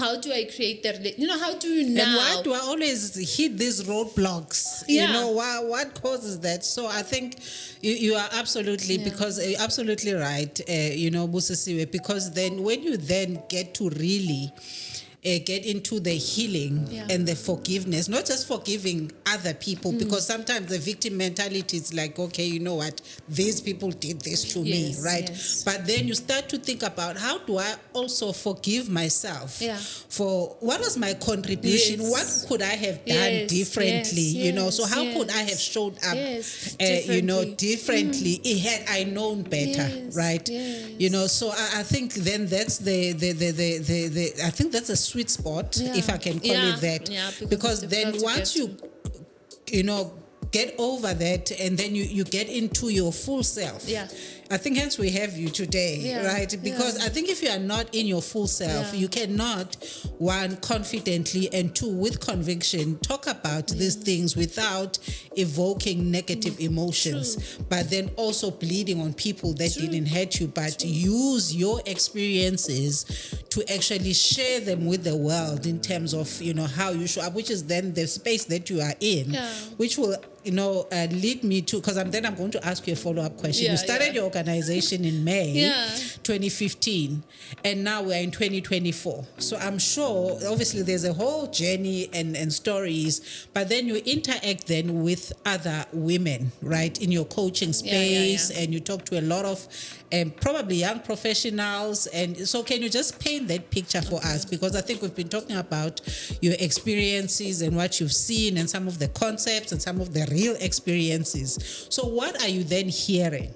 how do I create the, how do you now? And why do I always hit these roadblocks? Yeah. You know, what causes that? So I think you are absolutely, because you're absolutely right, Busisiwe, because then when you then get to really get into the healing and the forgiveness, not just forgiving other people, because sometimes the victim mentality is like, okay, you know what, these people did this to me, right? Yes. But then you start to think about, how do I also forgive myself for what was my contribution? Yes. What could I have done differently? So how could I have showed up differently had I known better, right? So I think then that's I think that's a sweet spot, if I can call it that, because then once you get over that, and then you get into your full self. I think hence we have you today, right? Because I think if you are not in your full self, you cannot, one, confidently, and two, with conviction, talk about these things without evoking negative emotions, but then also bleeding on people that didn't hurt you, but use your experiences to actually share them with the world in terms of, how you show up, which is then the space that you are in, which will lead me to, because I'm going to ask you a follow-up question. You started your organization in May 2015, and now we're in 2024. So I'm sure, obviously, there's a whole journey and stories, but then you interact then with other women, right, in your coaching space, and you talk to a lot of probably young professionals. And so can you just paint that picture for us? Because I think we've been talking about your experiences and what you've seen and some of the concepts and some of the real experiences. So what are you then hearing?